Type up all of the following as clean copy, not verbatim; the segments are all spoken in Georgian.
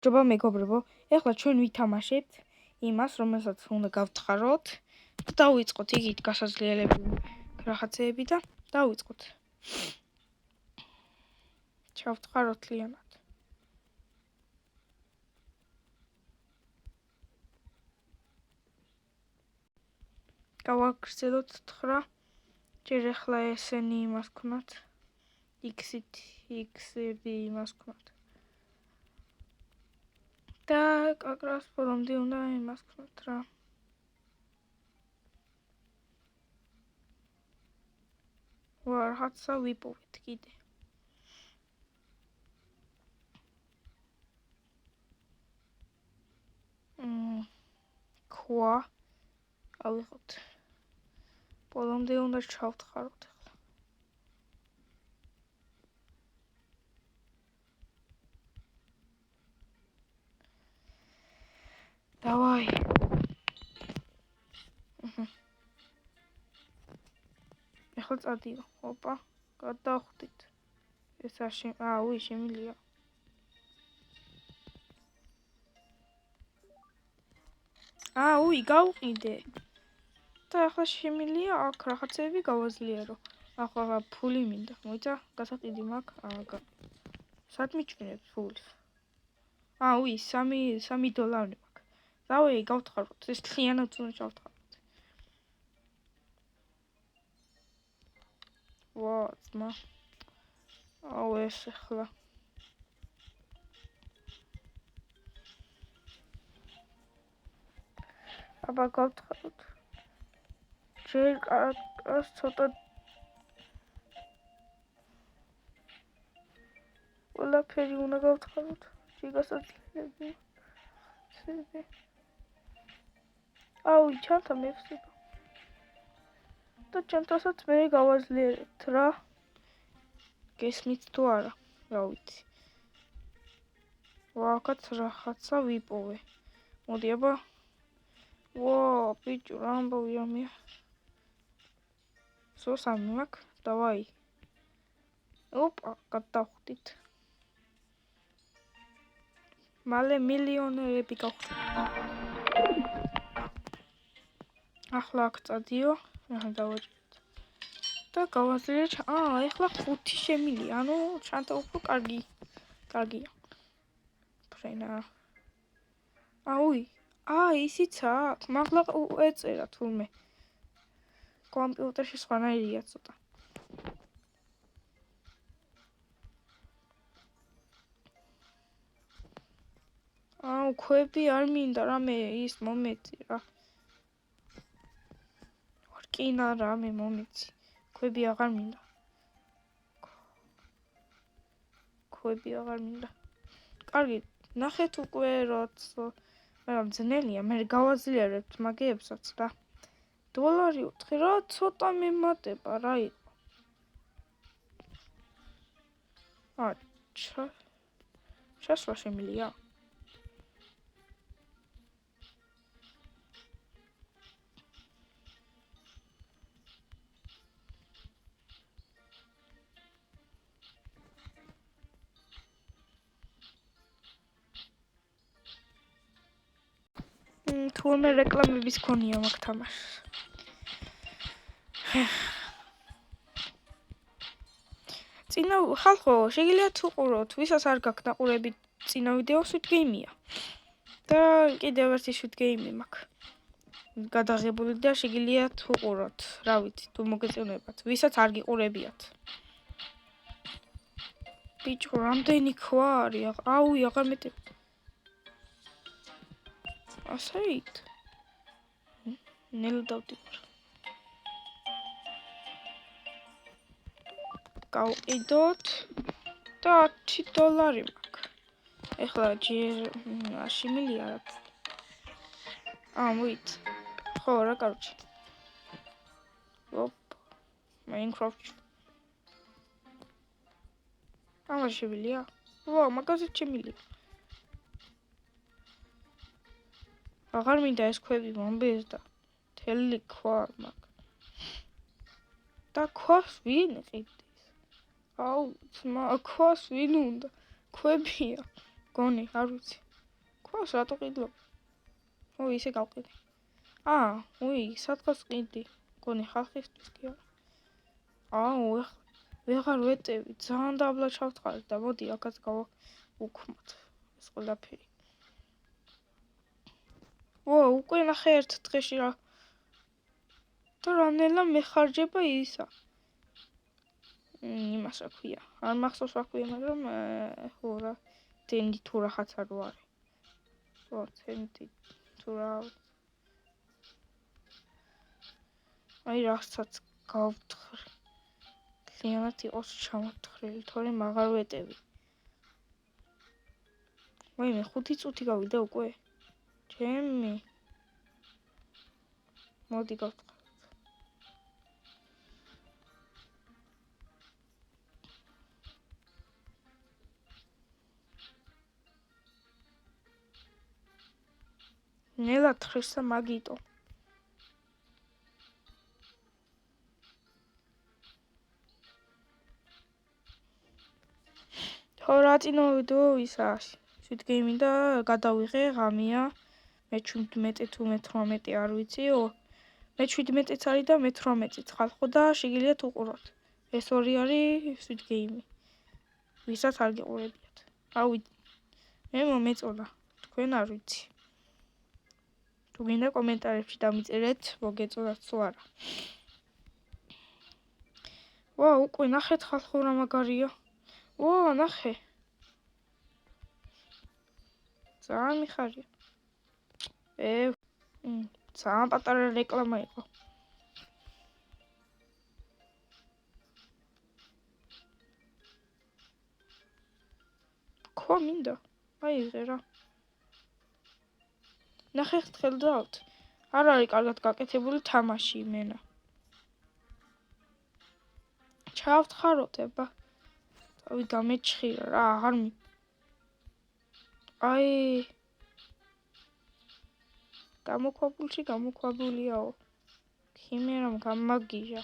ჯობა მეგობრებო, ეხლა ჩვენ ვითამაშებთ იმას, რომელსაც უნდა გავთხაროთ. დავიწყოთ იგივე გასაძლიერებელი რაღაცეები და დავიწყოთ. ჩავთხაროთ ლიანად. გავაგრძელოთ 9. ჯერ ეხლა ესენი იმას ქნათ. x-ი იმას ქნათ. და კაკრას ბოლომდე უნდა იმას ქნათ რა. რაღაცა ვიპოვეთ კიდე. ქვა ავიღოთ. ბოლომდე უნდა ჩავთხაროთ ახლა. დავაი. ახლა წადიო. ოპა, გადავხვდით. ეს უი, შემილია. უი, გავყიდე. და ახლა შემილია აქ რაღაცები გავაზლიარო. ახლა ფული მინდა. მოიცა, გასაყიდი მაქვს. სად მიჭვინებ ფულს? უი, $3 მაქვს. დავაი, გავთხაროთ. ეს თლიანად უნდა ჩავთხაროთ. ვა, ძმა. ეს ახლა. აბა გავთხაროთ. ჯერ კაკას ცოტა ყველაფერი უნდა გავთხაროთ. შეგასაძლებელი. ჩანთა მევსება. და ჩანთასაც მე გავაზლიერებთ რა. გესმით თუ არა? რა ვიცი. ვაკაც რაღაცა ვიპოვე. მოდი აბა. ბიჭო, რა ამბავია მე. სამი მაქვს. დავაი. ოპა, გადავხვდით. მალე მილიონერები გავხდით. ახლა აქ წადიო. დავაჭირეთ. და გავაზლიერეთ. ეხლა 5 შემილია. ჩანთა უფრო კარგია. ფრენა. უი. ისიც აქვს. მაღლა ეწერა თურმე. კომპიუტერში სხვანაირია ცოტა. ქვები არ მინდა რამე ის მომეცი რა. ვარკინა რამე მომეცი. ქვები აღარ მინდა. კარგი, ნახეთ უკვე მაგრამ ძნელია, მე გავაზლიარებთ მაგეებსაც რა. $4 4 რა ცოტა მემატება რა იყო. ჩასვლა შემილია. თურმე რეკლამების ქონია მაგ თამაშს. წინა ხალხო, შეგიძლიათ უყუროთ, ვისაც არ გაქვთ ნაყურები წინა ვიდეო Squid Game-ია. და კიდევ ერთი Squid Game მაქვს. გადაღებული და შეგიძლიათ უყუროთ, რა ვიცი, თუ მოგეწონებათ, ვისაც არ გიყურებიათ. ბიჭო, რამდენი ქვა არის? აღარ მეტები. ასეით. ნელ დავდივარ. გავყიდოთ და $10 მაქვს. ეხლა ჯერ შემილია რა. მოიც. ხო რა კაროჩი. Minecraft. შემილია. მაგაზეც შემილია. აღარ მინდა ეს ქვები მომბეს და თელი ქვა მაქვს. და ქვას ვინ ყიდის? ძმა, ქვას ვინ უნდა? ქვებია. გონი, არ ვიცი. Ქვას რატო ყიდლობ? ისე გავყიდე. სადღაც ყიდი. გონი ხალხისთვის კი არა. ვეღარ ვეტევი, ძალიან დაბლა ჩავთხარეთ და მოდი აქაც გავუქმოთ ეს ყველაფერი. უკვე ნახე ერთ დღეში რა. და რანელა მეხარჯება ისა. იმას რა ქვია. არ მახსოვს რა ქვია, მაგრამ რა დენდი თუ რაღაცა რო არის. დენდი თუ რა. რასაც გავთხრ. ლიანად იყოს ჩამოთხრილი, თორემ აღარ ვეტევი. მე 5 წუთი გავიდა უკვე. ჩემი. მოდი გავთხრ. ნელა თხრესა მაგიტო. რა წინა ვიდეო ისა სვიტგეიმი და გადავიღე ღამეა მე 17 თუ 18 არ ვიცი მე 17-იც არის და მე 18-იც ხალხო და შეგიძლიათ უყუროთ ეს ორი არის სვიტგეიმი ვისაც არ გიყურებიათ მე მომეწონა თქვენ არ ვიცი თუ გინდა კომენტარებში დამიწერეთ მოგეწონათ თუ არა უკვე ნახეთ ხალხო რა მაგარია ნახე ძალიან მიხარია ძალიან პატარა რეკლამა იყო ხო მინდა აიღე რა ნახე ხელ დავთ არ არის კარგად გაკეთებული თამაში იმენა ჩავთხაროთ ება თავი გამეჩხირა რა აღარ გამოქვაბულიაო ქიმერამ გამაგიჟა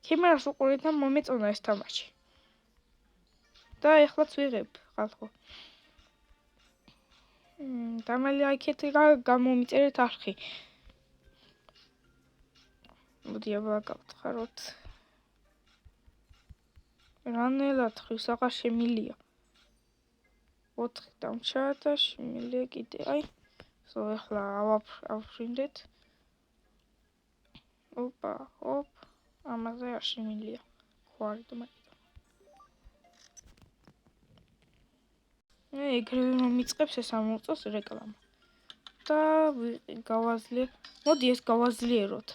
ქიმერას უყურეთ და მომეწონა ეს თამაში და ეხლაც ვიღებ ხალხო დამალი აიქეთ გამომიწერეთ არხი მოდი აბა გავთხაროთ რანელად ხრის აღარ შემილია 4 დამჩა და შემილია კიდე ეხლა ავფრინდეთ ამაზე არ შემილია ხوارი და ეგრევე მომიწყებს ეს ამოწოს რეკლამა და გავაზლიერ მოდი ეს გავაზლიეროთ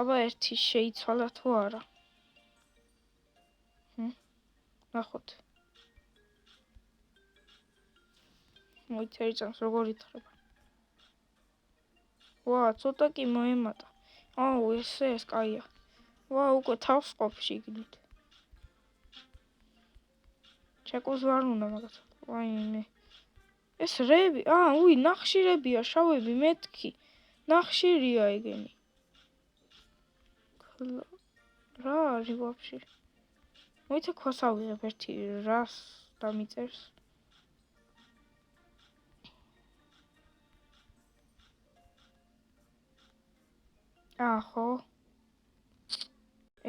აბა ერთი შეიცვალა თუ არა ნახოთ მოიცერიწამს როგორ ითხრება ცოტა კი მოემატა ეს კაია უკვე თავს ყოფ შიგნით ჩეკოს ვარ უნდა მაგათ მე ეს რები ნახშირებია შავები მეთქი ნახშირია ეგენი რა არის ვაფშე მოიცა ქვას ავიღებ ერთი რას დამიწერს ხო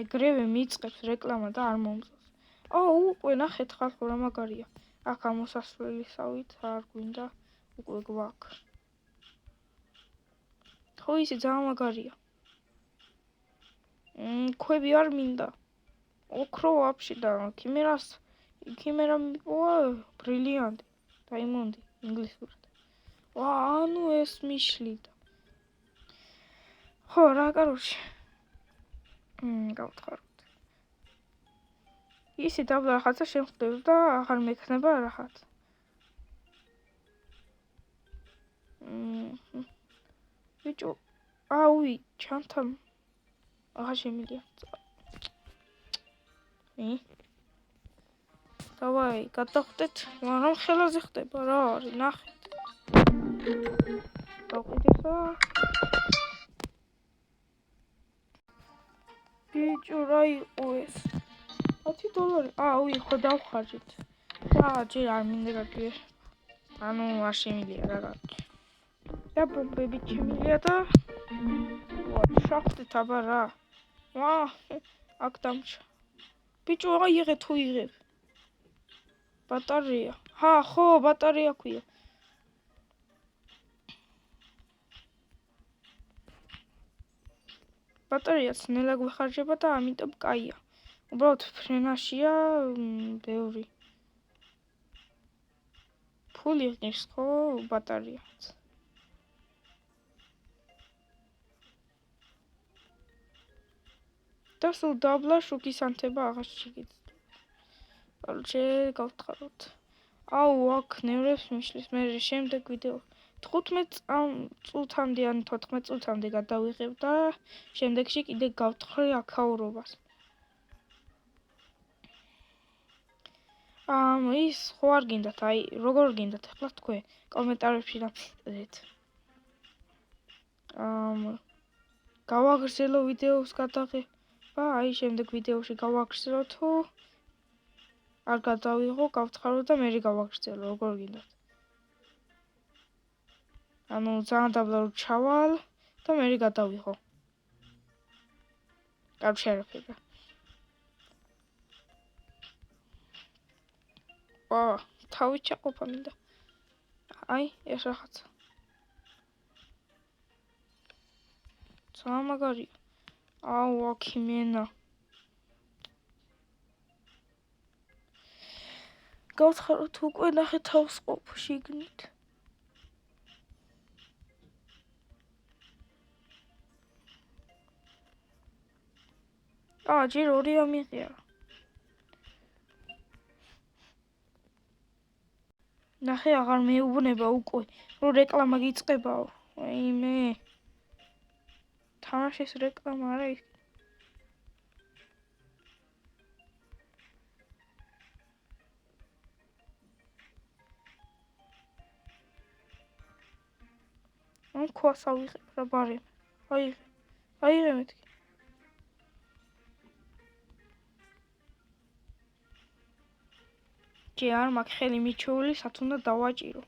ეგრევე მიწყებს რეკლამა და არ მომწონს უკვე ნახეთ ხალხო რა მაგარია აქ ამოსასვლელისავით არ გვინდა უკვე გვაქვს ხო ისი ძალიან მაგარია ქვები არ მინდა ოქრო ვაფშე და ქიმერა მიპოვა ბრილიანტი დაიმონდი ინგლისურად ეს მიშლიდა ხო რა კაროში გავთხაროთ ისი დაბლა რაღაცა შემხვდება და აღარ მექნება რაღაც ბიჭო ჩანთან აღარ შემილია დავაი გადავხდეთ მაგრამ ხელაზე ხდება რა არის ნახეთ დავყიდესა ბიჭო რა იყო ეს $10 ხო დავხარჯეთ ჯერ არ მინდა გაგვიერ ანუ არ შემილია რა. და ბომბები შემილია და შახტით აბა რა. ვა, აქ დამჭა. ბიჭო, აიღე თუ იღებ. ბატარეა. ხო, ბატარეა ქვია. ბატარეაც ნელა გვეხარჯება და ამიტომ კაია. უბრალოდ ფრენაშია ბევრი. ფული ღირს ხო ბატარეაც. და სულ დაბლა შუქის ანთება აღარ შეგიძლია. Короче, გავთხაროთ. აუ, აქ ნევრებს მიშლის. მე შემდეგ ვიდეო 15 წუთამდე ან 14 წუთამდე გადავიღებ და შემდეგში კიდე გავთხრი აქაურობას. ის ხო არ გინდათ, აი, როგორ გინდათ ახლა თქვენ კომენტარებში დამწერეთ. გავაგრძელო ვიდეოს გადაღება, აი შემდეგ ვიდეოში გავაგრძელო თუ არ გადავიღო, გავთხარო და მე გავაგრძელო, როგორ გინდათ. ანუ ძალიან დაბლა რომ ჩავალ და მე გადავიღო. კარგი არაფერია. თავი ჩაყოფა მინდა. აი, ეს რაღაცა. ძალიან მაგარია. აუ, აქ იმენა. გავთხაროთ უკვე ნახე თავს ყოფ შიგნით. ჯერ 2 ამიღია. ნახე აღარ მეუბნება უკვე, რომ რეკლამა გიწყებაო. მე თამაშის რეკლამა არა ის. ქვას ავიღებ რა ბარემ. აიღე მეთქი. ჯე არ მაქვს ხელი მიჩეული, სათუნდა დავაჭირო.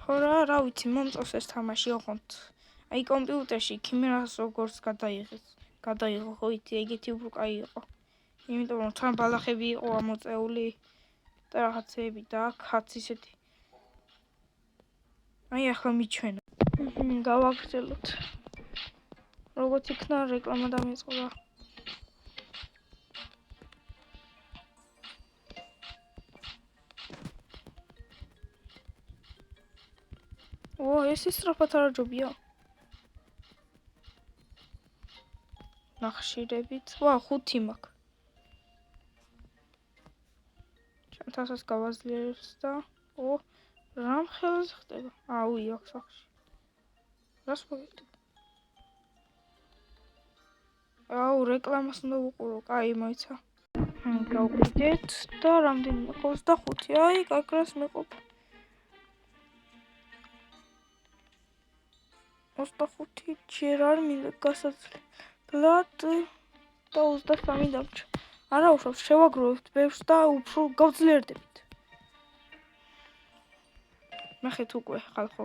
ხო რა ვიცი, მომწონს ეს თამაში ოღონდ. აი კომპიუტერში ქიმერას როგორც გადაიღო ხო იცი, ეგეთი უფრო კაი იყო. იმიტომ რომ თან ბალახები იყო ამოწეული და რაღაცეები და აქაც ისეთი. აი ახლა მიჩვენა. გავაგრძელოთ. როგორც იქნა რეკლამა დამეწყდა. ეს ისწრაფად არ ჯობია. ნახშირებით. 5 მაქვს. ჩემთასაც გავაზლიერებს და რამ ხელს ხდება? აუი, აქ სახში. რას მოგეთქვა? რეკლამას უნდა ვუყურო, კაი მოიცა. გავყიდეთ და რამდენიმე 25. აი, კაკრას მეყოფ. 25 ჯერ არ მინდა გასაცვლად და 23 დამჭა. არა უშავს, შევაგროვებთ ბევრს და უფრო გავძლიერდებით. ნახეთ უკვე ხალხო.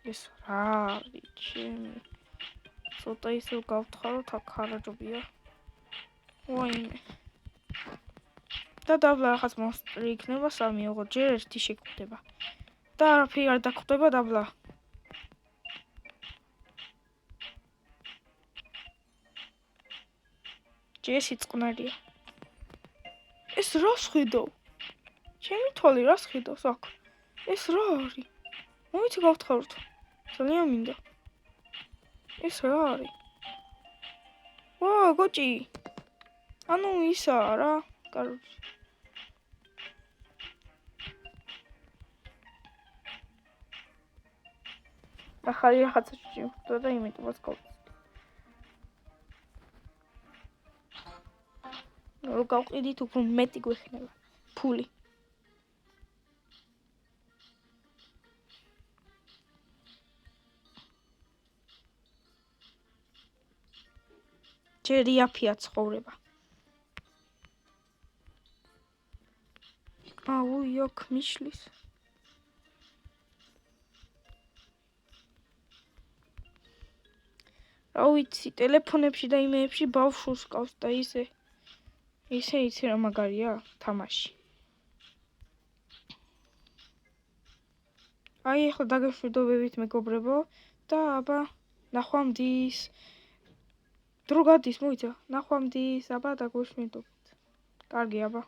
ეს რა არის ჩემი. ცოტა ისევ გავთხაროთ, აქ ხარაჯობია. ვაიმე. და დაბლა რაღაც მონსტრი იქნება 3, ოღონდ ჯერ 1 შეგვხვდება. და არაფერი არ დაგხვდება დაბლა. ჯესი წყნარია. ეს რას ხედავ? ჩემი თვალი რას ხედავს აქ? ეს რა არის? მოიცი გავთხაროთ. ძალიან მინდა. ეს რა არის? გოჭი. ანუ ისაა რა, კაროჩე. ახალი რაღაცა შეხვდა და იმიტომაც გავწევ. რო გავყიდით უფრო მეტი გვექნება ფული. ჯერ იაფია ცხოვრება. აუ, იოქ მიშლის. რა ვიცი, ტელეფონებში და იმეებში ბავშვს ყავს და ისე იცი რა მაგარია თამაში. აი, ახლა დაგეშვიდობებით მეგობრებო და აბა ნახვამდის. დრო გადის, მოიცა, ნახვამდის, აბა დაგვეშვიდობთ. კარგი, აბა.